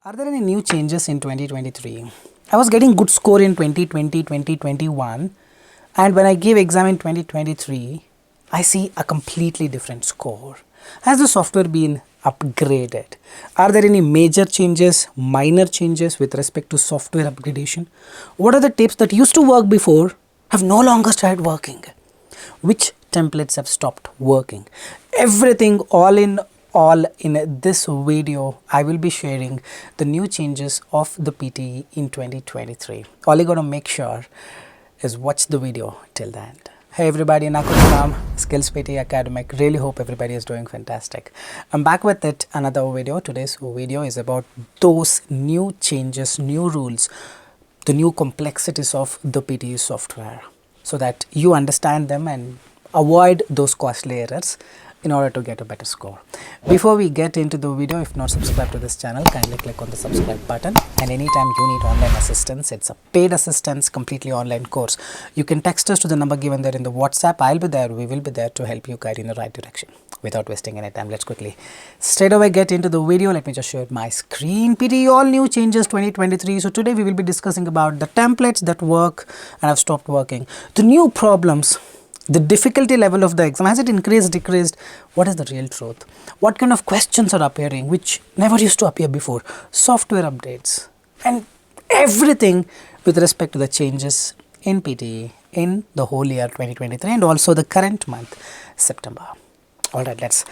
Are there any new changes in 2023? I was getting good score in 2020, 2021, and when I gave exam in 2023, I see a completely different score. Has the software been upgraded? Are there any major changes, minor changes with respect to software upgradation? What are the tips that used to work before have no longer started working? Which templates have stopped working? Everything all in this video I will be sharing the new changes of the PTE in 2023. All you gotta make sure is watch the video till the end. Hey everybody, Nakuram, Skills PTE Academic. Really hope everybody is doing fantastic. I'm back with it, another video. Today's video is about those new changes, new rules, the new complexities of the PTE software, so that you understand them and avoid those costly errors in order to get a better score. Before we get into the video, if not subscribed to this channel, kindly click on the subscribe button. And anytime you need online assistance, it's a paid assistance, completely online course. You can text us to the number given there in the WhatsApp. I'll be there, we will be there to help you guide in the right direction. Without wasting any time, let's quickly straight away get into the video. Let me just share my screen. PTE all new changes 2023. So today we will be discussing about the templates that work and have stopped working, the new problems, the difficulty level of the exam. Has it increased, decreased? What is the real truth? What kind of questions are appearing which never used to appear before? Software updates and everything with respect to the changes in PTE in the whole year 2023 and also the current month, September. Alright, let's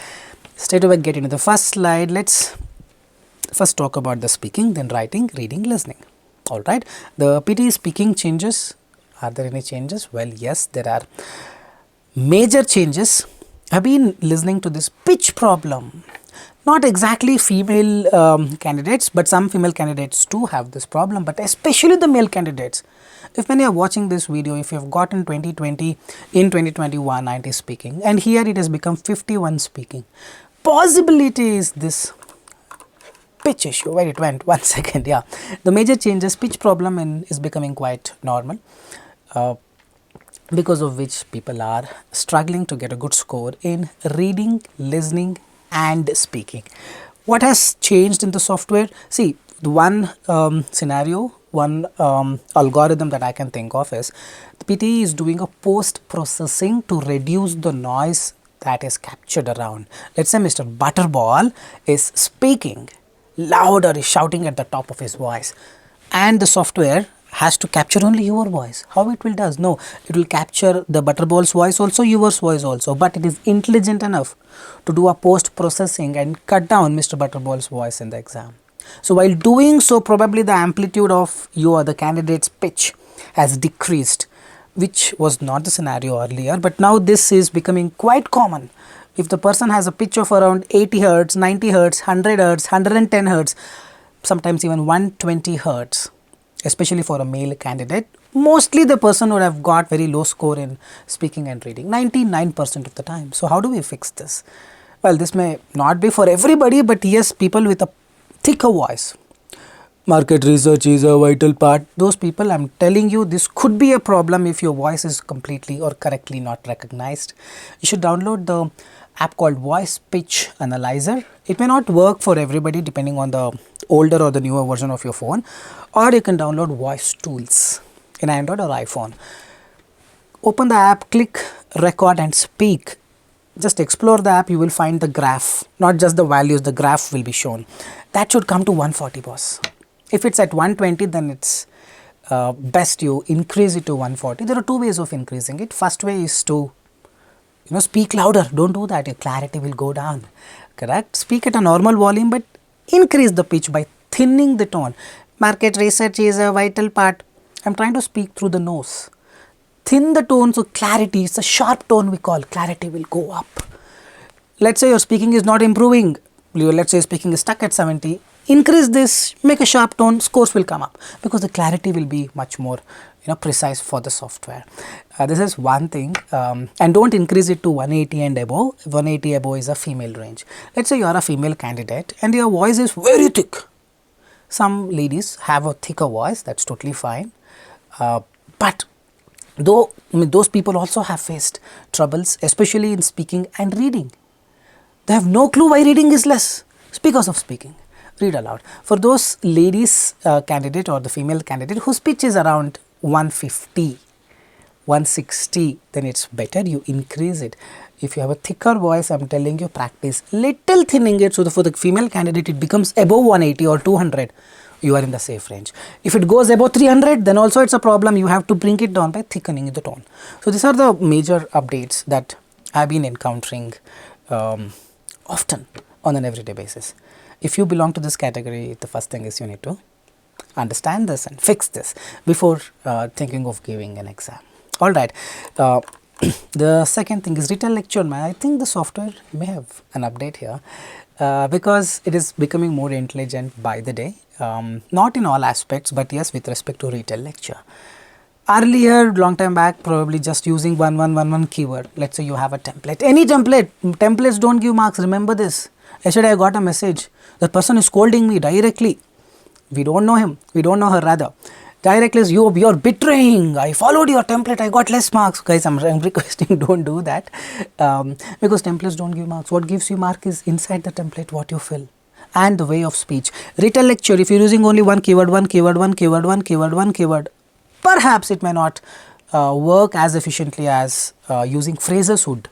straight away get into the first slide. Let's first talk about the speaking, then writing, reading, listening. Alright, the PTE speaking changes. Are there any changes? Well, yes, there are major changes. I've been listening to this pitch problem. Not exactly female candidates, but some female candidates too have this problem, but especially the male candidates. If many are watching this video, if you have gotten 2020, in 2021 90 speaking, and here it has become 51 speaking, possibility is this pitch issue. Where it went? 1 second. Yeah, the major changes, pitch problem is becoming quite normal, because of which people are struggling to get a good score in reading, listening and speaking. What has changed in the software? See, the one scenario, one algorithm that I can think of is the PTE is doing a post processing to reduce the noise that is captured around. Let's say Mr. Butterball is speaking loud or is shouting at the top of his voice, and the software has to capture only your voice. How it will does? No, it will capture the Butterball's voice also, yours voice also, but it is intelligent enough to do a post processing and cut down Mr. Butterball's voice in the exam. So while doing so, probably the amplitude of the candidate's pitch has decreased, which was not the scenario earlier, but now this is becoming quite common. If the person has a pitch of around 80 hertz, 90 hertz, 100 hertz, 110 hertz, sometimes even 120 hertz, especially for a male candidate, mostly the person would have got very low score in speaking and reading, 99% of the time. So how do we fix this? Well, this may not be for everybody, but yes, people with a thicker voice. Market research is a vital part. Those people, I'm telling you, this could be a problem if your voice is completely or correctly not recognized. You should download the app called Voice Pitch Analyzer. It may not work for everybody depending on the older or the newer version of your phone, or you can download Voice Tools in Android or iPhone. Open the app, click record and speak. Just explore the app, you will find the graph, not just the values, the graph will be shown. That should come to 140 boss. If it's at 120, then it's best you increase it to 140. There are two ways of increasing it. First way is to speak louder. Don't do that, your clarity will go down. Correct? Speak at a normal volume, but increase the pitch by thinning the tone. Market research is a vital part. I'm trying to speak through the nose. Thin the tone, so clarity, it's a sharp tone we call, clarity will go up. Let's say your speaking is not improving. Let's say speaking is stuck at 70. Increase this, make a sharp tone, scores will come up because the clarity will be much more precise for the software. This is one thing, and don't increase it to 180 and above. 180 above is a female range. Let's say you are a female candidate and your voice is very thick. Some ladies have a thicker voice, that's totally fine, but those people also have faced troubles, especially in speaking and reading. They have no clue why reading is less. It's because of speaking. Read aloud. For those ladies candidate or the female candidate whose pitch is around 150, 160, then it's better you increase it. If you have a thicker voice, I'm telling you, practice little thinning it, so for the female candidate it becomes above 180 or 200, you are in the safe range. If it goes above 300, then also it's a problem. You have to bring it down by thickening the tone. So these are the major updates that I've been encountering often on an everyday basis. If you belong to this category, the first thing is you need to understand this and fix this before thinking of giving an exam. All right. The second thing is retail lecture. I think the software may have an update here because it is becoming more intelligent by the day. Not in all aspects, but yes, with respect to retail lecture. Earlier, long time back, probably just using one keyword. Let's say you have a template. Any template. Templates don't give marks. Remember this. Yesterday I got a message. The person is scolding me directly. We don't know him. We don't know her rather. Directly is you're betraying. I followed your template. I got less marks. Guys, I'm requesting don't do that because templates don't give marks. What gives you mark is inside the template what you fill and the way of speech. Retail lecture, if you're using only one keyword, perhaps it may not work as efficiently as using phrases would,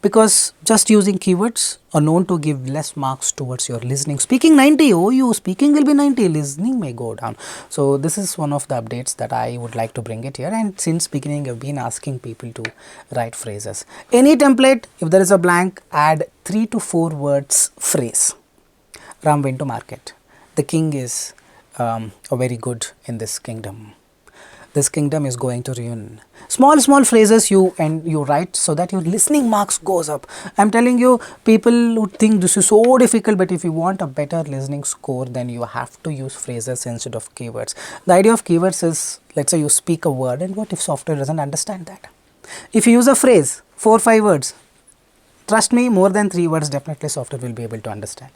because just using keywords are known to give less marks towards your listening. Speaking 90, oh you speaking will be 90, listening may go down. So this is one of the updates that I would like to bring it here, and since beginning I've been asking people to write phrases. Any template, if there is a blank, add 3 to 4 words phrase. Ram went to market. The king is very good in this kingdom. This kingdom is going to ruin. Small phrases you write so that your listening marks goes up. I'm telling you, people would think this is so difficult, but if you want a better listening score, then you have to use phrases instead of keywords. The idea of keywords is, let's say you speak a word, and what if software doesn't understand that? If you use a phrase, 4 or 5 words, trust me, more than 3 words definitely software will be able to understand.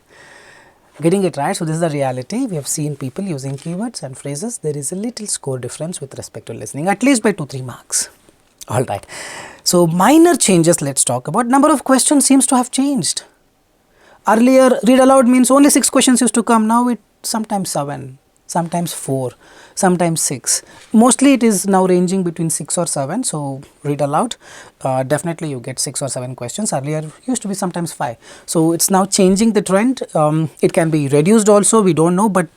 Getting it right. So this is the reality. We have seen people using keywords and phrases. There is a little score difference with respect to listening, at least by 2-3 marks. All right. So minor changes, let's talk about. Number of questions seems to have changed. Earlier, read aloud means only 6 questions used to come. Now it sometimes 7, sometimes 4, sometimes 6. Mostly it is now ranging between 6 or 7. So read aloud, definitely you get 6 or 7 questions. Earlier used to be sometimes 5. So it's now changing the trend. It can be reduced also, we don't know, but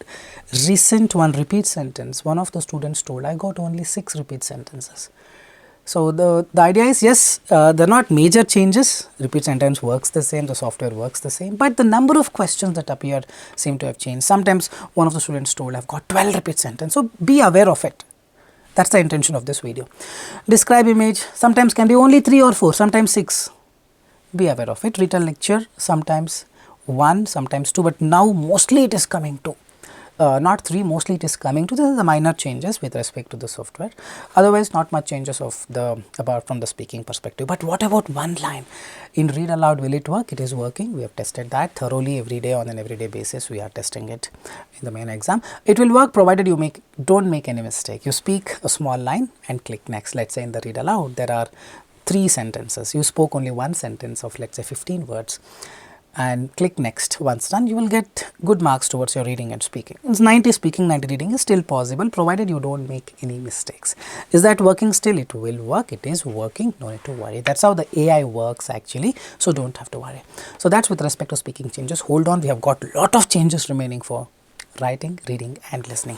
recent one repeat sentence, one of the students told, I got only 6 repeat sentences. So the idea is, yes, they're not major changes. Repeat sentence works the same, the software works the same, but the number of questions that appear seem to have changed. Sometimes one of the students told, I've got 12 repeat sentence. So be aware of it. That's the intention of this video. Describe image, sometimes can be only 3 or 4, sometimes 6. Be aware of it. Retail lecture, sometimes 1, sometimes 2, but now mostly it is coming 2. Not 3, mostly it is coming to the minor changes with respect to the software. Otherwise, not much changes of apart from the speaking perspective. But what about one line? In read aloud, will it work? It is working. We have tested that thoroughly every day on an everyday basis. We are testing it in the main exam. It will work provided you don't make any mistake. You speak a small line and click next. Let's say in the read aloud, there are 3 sentences. You spoke only 1 sentence of, let's say, 15 words. And click next. Once done, you will get good marks towards your reading and speaking. It's 90 speaking, 90 reading is still possible provided you don't make any mistakes. Is that working still? It will work. It is working. No need to worry. That's how the AI works actually. So don't have to worry. So that's with respect to speaking changes. Hold on. We have got a lot of changes remaining for writing, reading and listening.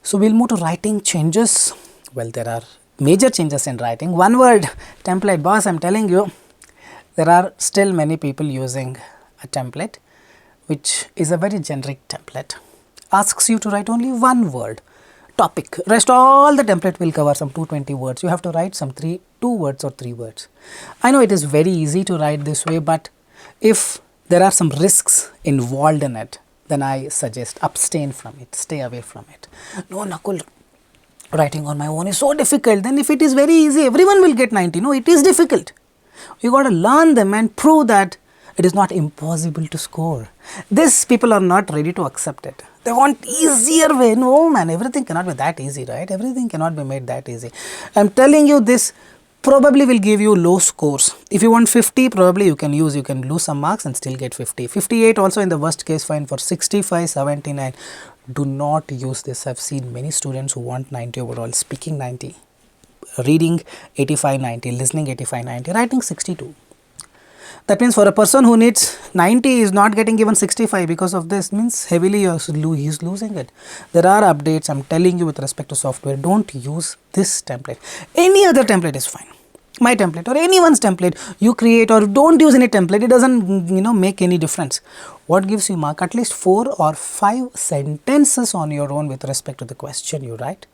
So we'll move to writing changes. Well, there are major changes in writing. One word template. Boss, I'm telling you, there are still many people using a template which is a very generic template. Asks you to write only one word, topic. Rest all the template will cover some 220 words. You have to write some 2 words or 3 words. I know it is very easy to write this way, but if there are some risks involved in it, then I suggest abstain from it, stay away from it. No, Nakul, writing on my own is so difficult. Then if it is very easy, everyone will get 90. No, it is difficult. You got to learn them and prove that it is not impossible to score. This people are not ready to accept it. They want easier way. No man, everything cannot be that easy, right? Everything cannot be made that easy. I'm telling you this, probably will give you low scores. If you want 50, probably you can lose some marks and still get 50. 58 also in the worst case fine. For 65, 79, do not use this. I've seen many students who want 90 overall, speaking 90, reading 85, 90, listening 85, 90, writing 62. That means for a person who needs 90 is not getting given 65 because of this, means heavily he is losing it. There are updates, I'm telling you, with respect to software. Don't use this template. Any other template is fine. My template or anyone's template you create, or don't use any template. It doesn't make any difference. What gives you mark? At least 4 or 5 sentences on your own with respect to the question you write.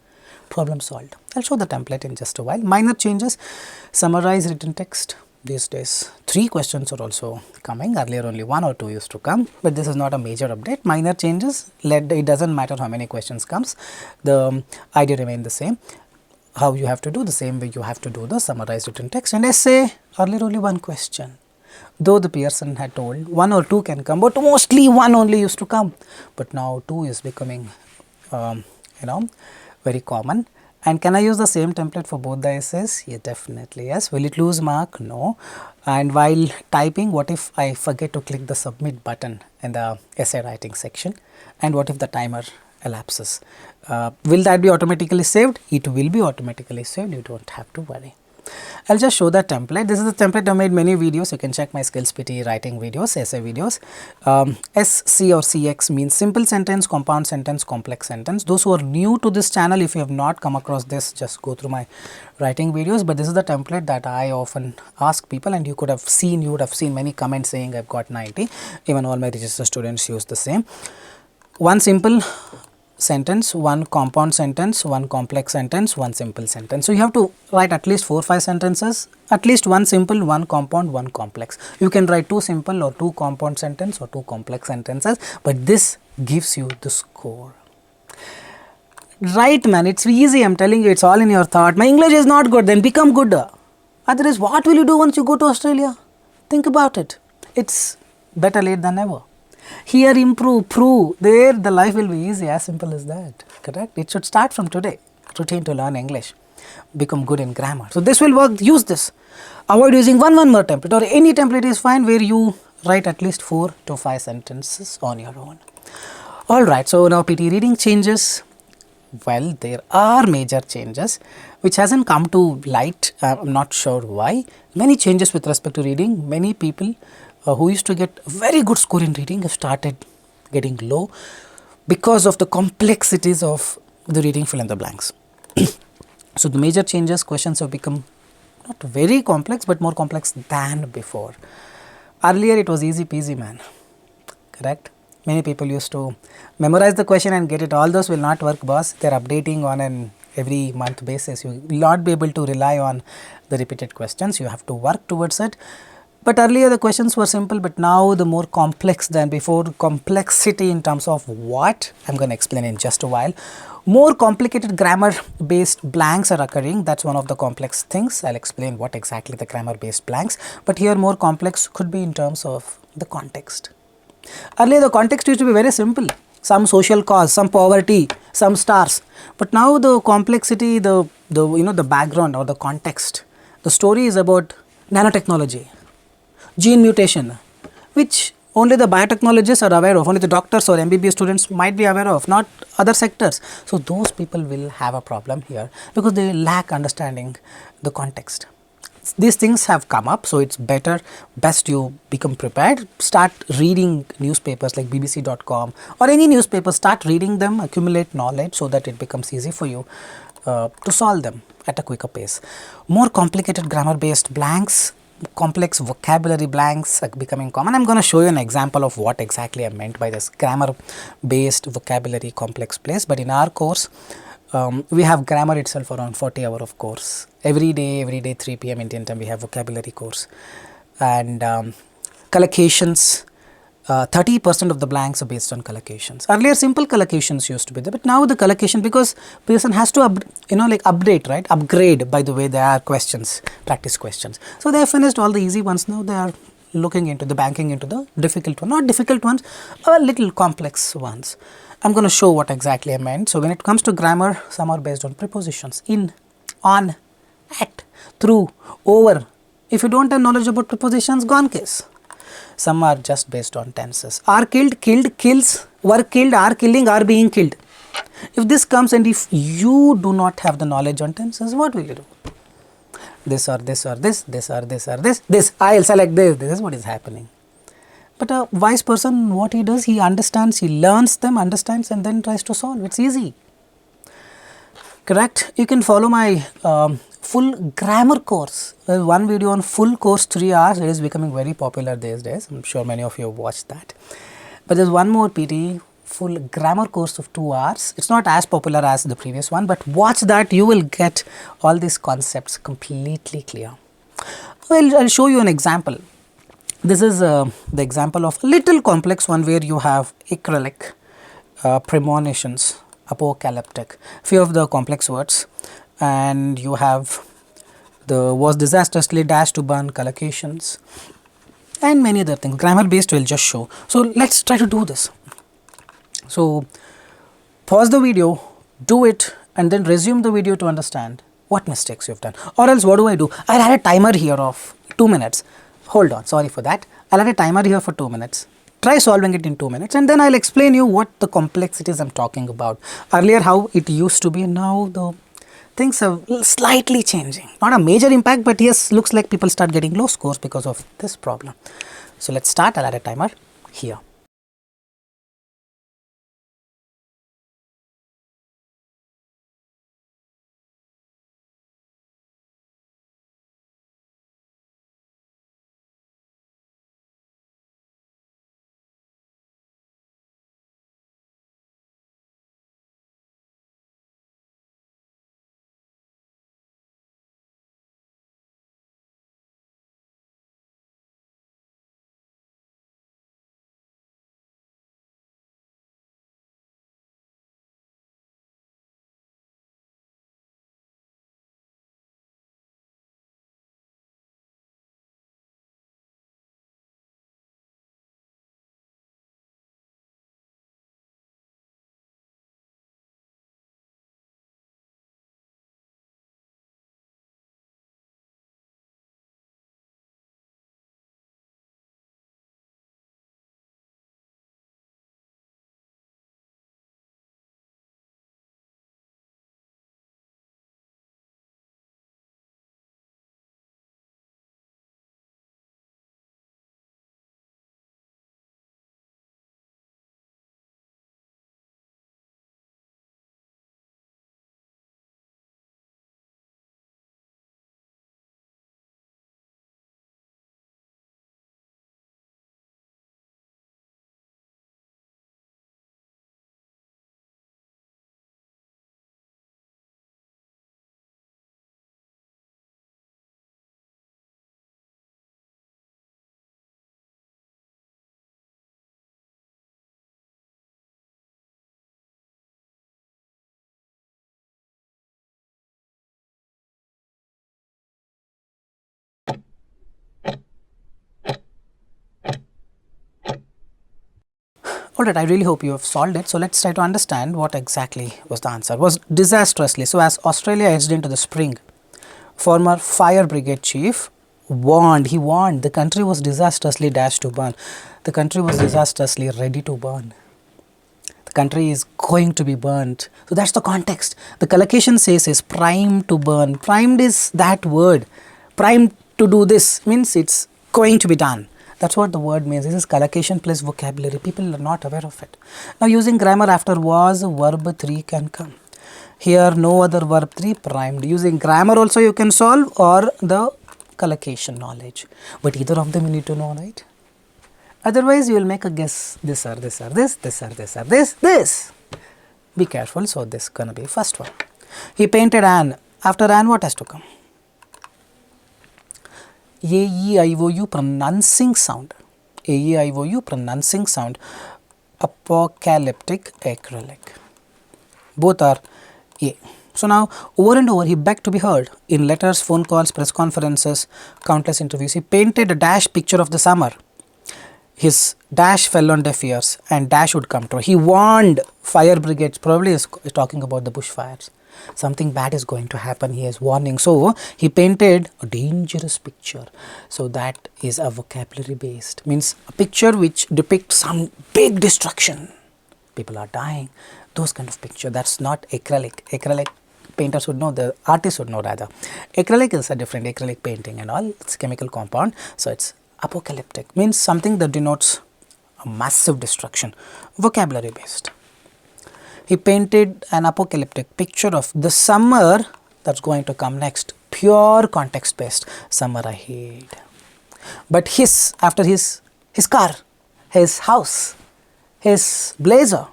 Problem solved. I'll show the template in just a while. Minor changes. Summarize written text. These days 3 questions are also coming. Earlier only 1 or 2 used to come, but this is not a major update. Minor changes. It doesn't matter how many questions comes, the idea remain the same. How you have to do the same way you have to do the summarized written text. And essay, earlier only 1 question. Though the Pearson had told 1 or 2 can come, but mostly 1 only used to come. But now 2 is becoming very common. And can I use the same template for both the essays? Yeah, definitely yes. Will it lose mark? No. And while typing, what if I forget to click the submit button in the essay writing section? And what if the timer elapses? Will that be automatically saved? It will be automatically saved. You don't have to worry. I'll just show the template. This is the template. I made many videos. You can check my skills PTE writing videos, essay videos. SC or CX means simple sentence, compound sentence, complex sentence. Those who are new to this channel, if you have not come across this, just go through my writing videos. But this is the template that I often ask people, and you would have seen many comments saying I've got 90. Even all my registered students use the same. One simple sentence, one compound sentence, one complex sentence, one simple sentence. So you have to write at least 4 or 5 sentences, at least one simple, one compound, one complex. You can write 2 simple or 2 compound sentence or 2 complex sentences, but this gives you the score. Right, man, it's easy. I'm telling you, it's all in your thought. My English is not good, then become good. Otherwise, what will you do once you go to Australia? Think about it. It's better late than never. Here, improve, prove, there the life will be easy, as simple as that, correct? It should start from today, routine to learn English, become good in grammar. So this will work, use this. Avoid using one more template, or any template is fine where you write at least 4 to 5 sentences on your own. Alright, so now PT reading changes. Well, there are major changes which hasn't come to light. I'm not sure why. Many changes with respect to reading. Many people who used to get very good score in reading have started getting low because of the complexities of the reading fill in the blanks. So the major changes, questions have become not very complex but more complex than before. Earlier it was easy peasy, man, correct? Many people used to memorize the question and get it. All those will not work, boss. They're updating on an every month basis. You will not be able to rely on the repeated questions. You have to work towards it. But earlier the questions were simple, but now the more complex than before. Complexity in terms of what? I'm going to explain in just a while. More complicated grammar based blanks are occurring. That's one of the complex things. I'll explain what exactly the grammar based blanks. But here more complex could be in terms of the context. Earlier the context used to be very simple. Some social cause, some poverty, some stars. But now the complexity, the background or the context. The story is about nanotechnology, gene mutation, which only the biotechnologists are aware of, only the doctors or MBBS students might be aware of, not other sectors. So those people will have a problem here because they lack understanding the context. These things have come up, so it's best you become prepared. Start reading newspapers like bbc.com or any newspaper. Start reading them, accumulate knowledge so that it becomes easy for you to solve them at a quicker pace. More complicated grammar based blanks, complex vocabulary blanks are becoming common. I'm going to show you an example of what exactly I meant by this grammar based vocabulary complex place. But in our course, we have grammar itself around 40 hours of course. Every day 3 p.m. Indian time we have vocabulary course. And collocations, 30% of the blanks are based on collocations. Earlier simple collocations used to be there, but now the collocation, because person has to update, right? Upgrade by the way there are questions, practice questions. So they have finished all the easy ones. Now they are looking into the banking into the difficult one, not difficult ones, a little complex ones. I'm going to show what exactly I meant. So when it comes to grammar, some are based on prepositions, in, on, at, through, over. If you don't have knowledge about prepositions, gone case. Some are just based on tenses. Are killed, killed, kills, were killed, are killing, are being killed. If this comes and if you do not have the knowledge on tenses, what will you do? This or this or this, this or this or this, I'll select this, this is what is happening. But a wise person, what he does, he understands, he learns them, understands and then tries to solve. It's easy. Correct? You can follow my full grammar course. There's one video on full course 3 hours. It is becoming very popular these days. I'm sure many of you have watched that. But there's one more PTE full grammar course of 2 hours. It's not as popular as the previous one, but watch that. You will get all these concepts completely clear. Well, I'll show you an example. This is the example of a little complex one where you have acrylic, premonitions, apocalyptic, few of the complex words, and you have the was disastrously dashed to burn collocations and many other things. Grammar based will just show. So let's try to do this. So pause the video, do it, and then resume the video to understand what mistakes you've done. Or else what do? I'll add a timer here of 2 minutes. Hold on, sorry for that. I'll add a timer here for 2 minutes. Try solving it in 2 minutes and then I'll explain you what the complexities I'm talking about. Earlier how it used to be, now the things are slightly changing. Not a major impact, but yes, looks like people start getting low scores because of this problem. So let's start. I'll add a timer here. Alright, I really hope you have solved it. So let's try to understand what exactly was the answer. Was disastrously. So as Australia edged into the spring, former fire brigade chief warned, he warned the country was disastrously dashed to burn. The country was disastrously ready to burn. The country is going to be burnt. So that's the context. The collocation says is primed to burn. Primed is that word. Primed to do this means it's going to be done. That's what the word means. This is collocation plus vocabulary. People are not aware of it. Now using grammar, after was, verb 3 can come. Here no other verb 3, primed. Using grammar also you can solve, or the collocation knowledge. But either of them you need to know, right? Otherwise you will make a guess. This or this or this, this or this or this. Be careful. So this is gonna be first one. He painted an. After an, what has to come? A-E-I-O-U pronouncing sound. A-E-I-O-U pronouncing sound. Apocalyptic, acrylic. Both are A. So now over and over he begged to be heard in letters, phone calls, press conferences, countless interviews. He painted a dash picture of the summer. His dash fell on deaf ears and dash would come true. He warned fire brigades, probably is talking about the bushfires. Something bad is going to happen. He has warning. So he painted a dangerous picture. So that is a vocabulary based. Means a picture which depicts some big destruction. People are dying. Those kind of picture. That's not acrylic. Acrylic painters would know, the artists would know rather. Acrylic is a different acrylic painting and all. It's a chemical compound. So it's apocalyptic. Means something that denotes a massive destruction. Vocabulary based. He painted an apocalyptic picture of the summer that's going to come next. Pure context based. Summer ahead. But after his car, his house, his blazer,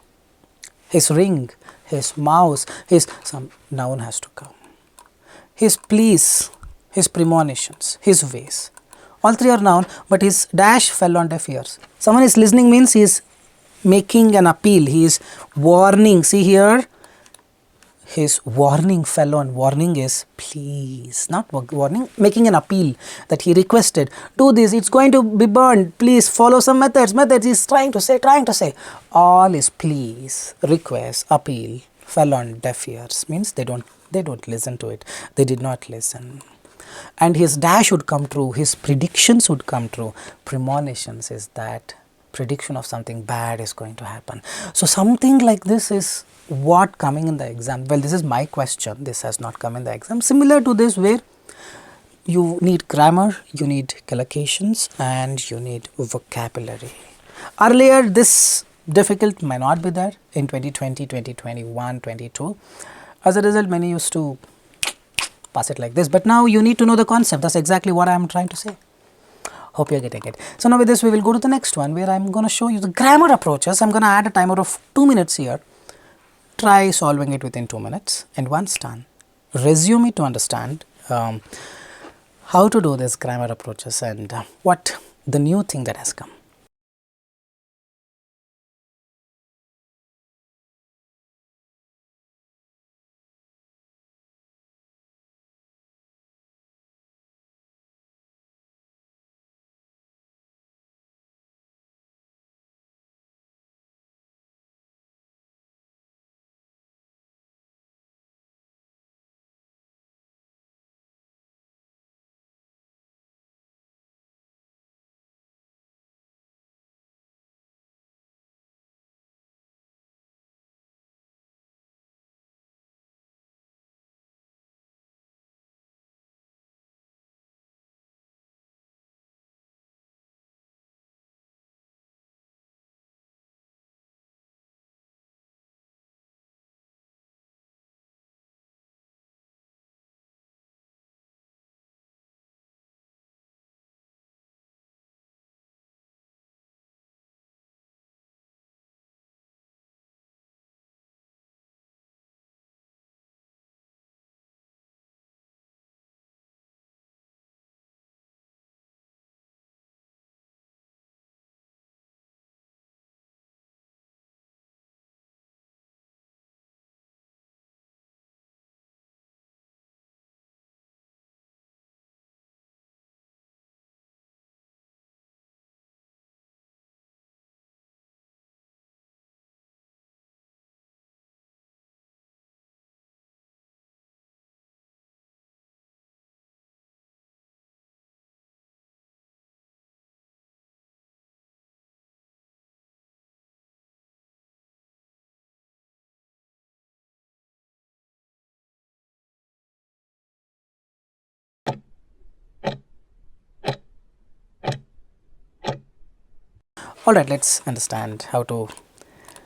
his ring, his mouse, some noun has to come. His pleas, his premonitions, his ways. All three are noun, but his dash fell on deaf ears. Someone is listening means he is making an appeal. He is warning. See here, his warning fell on. Warning is please, not warning. Making an appeal that he requested. Do this. It's going to be burned. Please follow some methods. Methods. He's trying to say. All is please, request, appeal fell on deaf ears. Means they don't listen to it. They did not listen. And his dash would come true. His predictions would come true. Premonitions is that prediction of something bad is going to happen. So something like this is what coming in the exam. Well, this is my question. This has not come in the exam. Similar to this, where you need grammar, you need collocations, and you need vocabulary. Earlier, this difficult might not be there in 2020, 2021, 22. As a result, many used to pass it like this. But now you need to know the concept. That's exactly what I am trying to say. Hope you are getting it. So now with this, we will go to the next one, where I am going to show you the grammar approaches. I am going to add a timer of 2 minutes here. Try solving it within 2 minutes, and once done, resume it to understand how to do this grammar approaches and what the new thing that has come. Alright, let's understand how to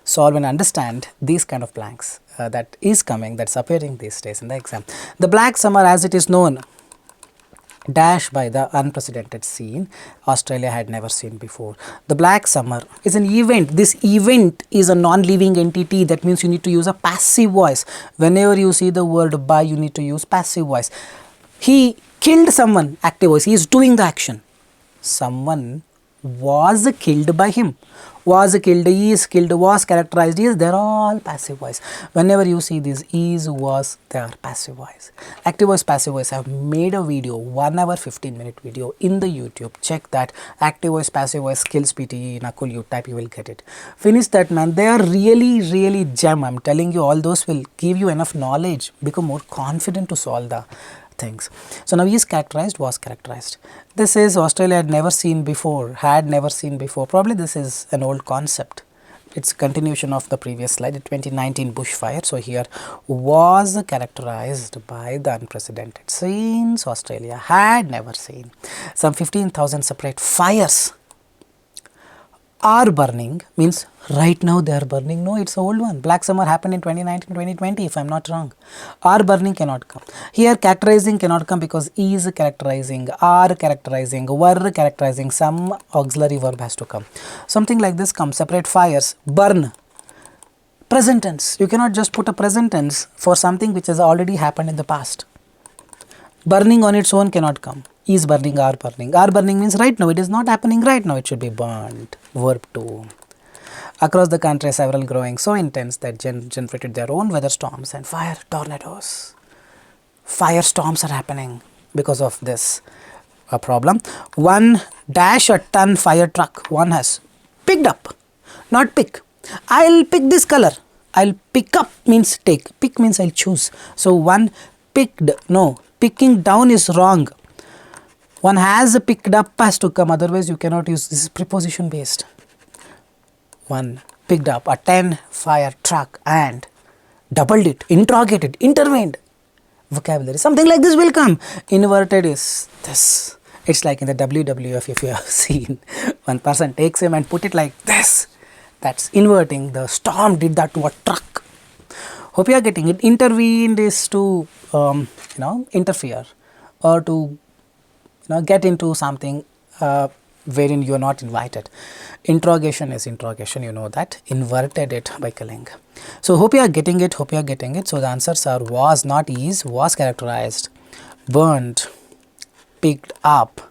solve and understand these kind of blanks that is coming, that's appearing these days in the exam. The black summer, as it is known, dash by the unprecedented scene Australia had never seen before. The black summer is an event. This event is a non-living entity. That means you need to use a passive voice. Whenever you see the word by, you need to use passive voice. He killed someone, active voice. He is doing the action. Someone was killed by him. Was killed, is killed, was characterized, is, they're all passive voice. Whenever you see these is, was, they are passive voice. Active voice, passive voice. I have made a video, 1 hour 15-minute video in the YouTube. Check that. Active voice, passive voice, skills PTE, Nakul, you type, you will get it. Finish that, man. They are really gem. I'm telling you, all those will give you enough knowledge, become more confident to solve the things. So now is characterized, was characterized. This is Australia had never seen before, Probably this is an old concept. It's a continuation of the previous slide, 2019 bushfire. So here was characterized by the unprecedented scenes Australia had never seen. Some 15,000 separate fires are burning, means right now they are burning. No, it's an old one. Black summer happened in 2019, 2020 if I am not wrong. Are burning cannot come. Here characterizing cannot come because is characterizing, are characterizing, were characterizing, some auxiliary verb has to come. Something like this comes, separate fires, burn. Present tense, you cannot just put a present tense for something which has already happened in the past. Burning on its own cannot come. Is burning, are burning. Are burning means right now, it is not happening right now, it should be burnt. Verb 2. Across the country, several growing so intense that generated their own weather storms and fire tornadoes. Fire storms are happening because of this problem. 1 dash a ton fire truck, one has picked up, not pick. I'll pick this color. I'll pick up means take. Pick means I'll choose. So one picked, no, picking down is wrong. One has picked up has to come, otherwise you cannot use, this is preposition based. One picked up a 10 fire truck and doubled it, interrogated, intervened. Vocabulary, something like this will come. Inverted is this. It's like in the WWF, if you have seen, one person takes him and put it like this. That's inverting. The storm did that to a truck. Hope you are getting it. Intervened is to interfere or to get into something wherein you are not invited. Interrogation is interrogation, you know that. Inverted it by killing. So hope you are getting it, So the answers are was, not is, was characterized, burned, picked up,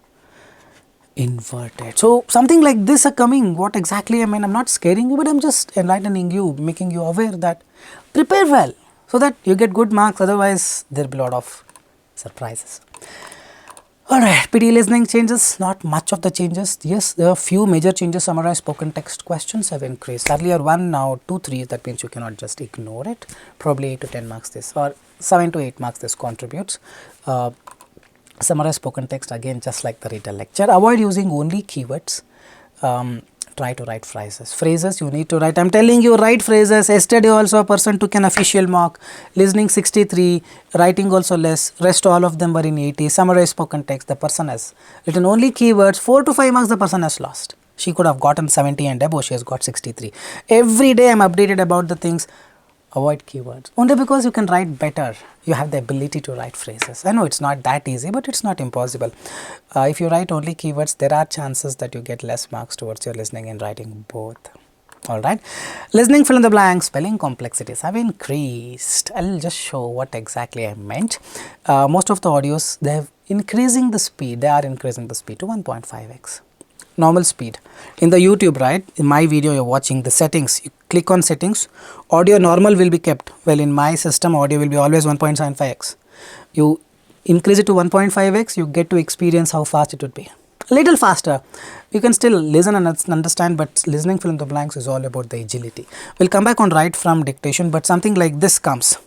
inverted. So something like this are coming. What exactly I mean, I'm not scaring you, but I'm just enlightening you, making you aware that prepare well so that you get good marks, otherwise there will be a lot of surprises. Alright, PTE listening changes, not much of the changes. Yes, there are few major changes. Summarized spoken text questions have increased. Earlier 1, now 2, 3. That means you cannot just ignore it. Probably 8 to 10 marks this, or 7 to 8 marks this contributes. Summarized spoken text, again just like the reader lecture. Avoid using only keywords. Try to write phrases. Phrases you need to write. I'm telling you, write phrases. Yesterday also a person took an official mock. Listening 63, writing also less. Rest all of them were in 80. Summarized spoken text, the person has written only keywords. 4 to 5 marks the person has lost. She could have gotten 70 and above. She has got 63. Every day I'm updated about the things. Avoid keywords. Only because you can write better. You have the ability to write phrases. I know it's not that easy, but it's not impossible. If you write only keywords, there are chances that you get less marks towards your listening and writing both. Alright. Listening, fill in the blank, spelling complexities have increased. I'll just show what exactly I meant. Most of the audios, they are increasing the speed to 1.5x. Normal speed. In the YouTube, right, in my video you're watching the settings, you click on settings, audio normal will be kept. Well, in my system audio will be always 1.75x. You increase it to 1.5x, you get to experience how fast it would be. A little faster. You can still listen and understand, but listening fill in the blanks is all about the agility. We'll come back on write from dictation, but something like this comes.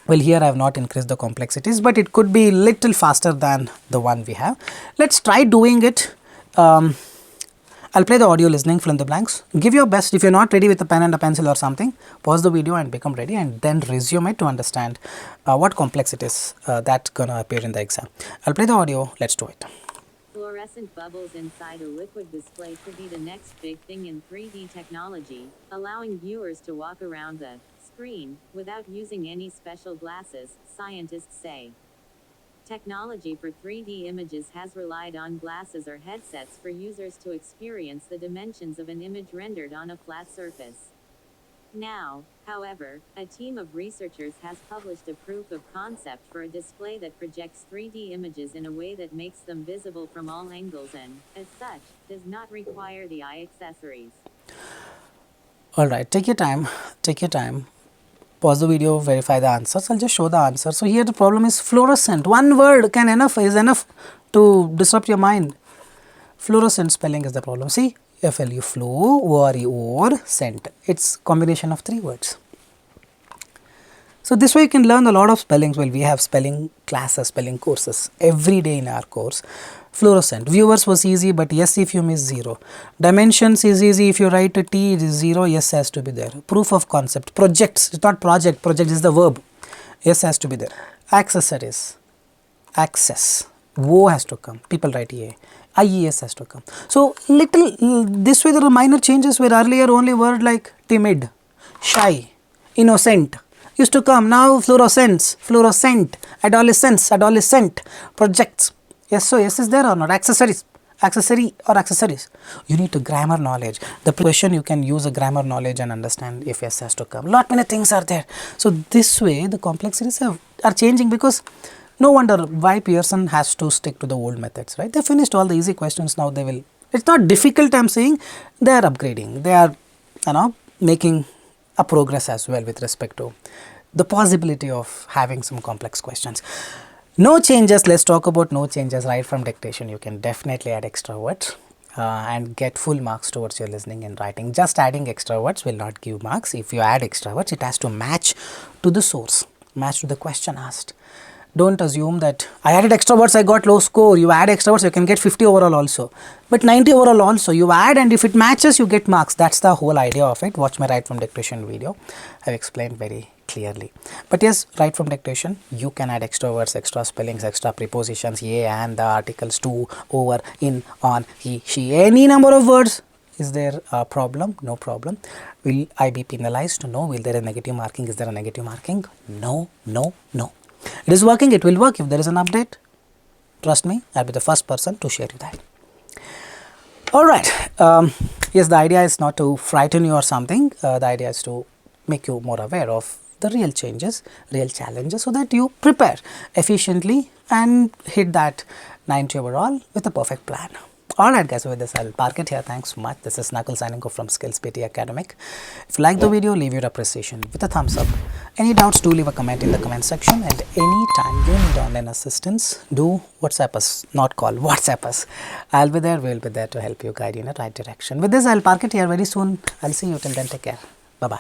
Well, here I have not increased the complexities, but it could be little faster than the one we have. Let's try doing it. I'll play the audio listening, fill in the blanks. Give your best. If you're not ready with a pen and a pencil or something, pause the video and become ready, and then resume it to understand what complexities that's gonna appear in the exam. I'll play the audio. Let's do it. Fluorescent bubbles inside a liquid display could be the next big thing in 3D technology, allowing viewers to walk around the screen without using any special glasses, scientists say. Technology for 3D images has relied on glasses or headsets for users to experience the dimensions of an image rendered on a flat surface. Now, however, a team of researchers has published a proof of concept for a display that projects 3D images in a way that makes them visible from all angles and, as such, does not require the eye accessories. Alright, take your time, take your time. Pause the video, verify the answers. I'll just show the answer. So here the problem is fluorescent. One word is enough to disrupt your mind. Fluorescent spelling is the problem. See, FLU, fluo, or scent. It's combination of 3 words. So this way you can learn a lot of spellings. Well, we have spelling classes, spelling courses every day in our course. Fluorescent. Viewers was easy, but yes if you miss 0. Dimensions is easy. If you write a T, it is 0. Yes has to be there. Proof of concept. Projects. It's not project. Project is the verb. Yes has to be there. Accessories. Access. O has to come. People write EA. IES has to come. So this way there are minor changes where earlier only word like timid, shy, innocent used to come. Now fluorescence, fluorescent, adolescence, adolescent, projects. Yes, so yes is there or not? Accessories, accessory or accessories. You need to grammar knowledge. The question you can use a grammar knowledge and understand if yes has to come. Lot many things are there. So this way the complexities are changing, because no wonder why Pearson has to stick to the old methods, right? They finished all the easy questions. Now they will. It's not difficult. I'm saying they are upgrading. They are, making a progress as well with respect to the possibility of having some complex questions. No changes. Let's talk about no changes right from dictation. You can definitely add extra words and get full marks towards your listening and writing. Just adding extra words will not give marks. If you add extra words, it has to match to the source, match to the question asked. Don't assume that I added extra words, I got low score. You add extra words, you can get 50 overall also. But 90 overall also. You add, and if it matches, you get marks. That's the whole idea of it. Watch my Write from Dictation video. I've explained very clearly. But yes, write from dictation, you can add extra words, extra spellings, extra prepositions, ye, and, the articles, to, over, in, on, he, she, any number of words. Is there a problem? No problem. Will I be penalized? No. Will there a negative marking? Is there a negative marking? No, no, no. It is working, it will work. If there is an update, trust me, I'll be the first person to share you that. Alright, yes, the idea is not to frighten you or something. The idea is to make you more aware of the real changes, real challenges, so that you prepare efficiently and hit that 90 overall with a perfect plan. Alright guys, with this I'll park it here. Thanks so much. This is Nakul signing off from Skills PTE Academic. If you like the video, leave your appreciation with a thumbs up. Any doubts, do leave a comment in the comment section, and anytime you need online assistance, do WhatsApp us, not call, WhatsApp us. I'll be there, we'll be there to help you, guide you in the right direction. With this I'll park it here very soon. I'll see you till then, take care.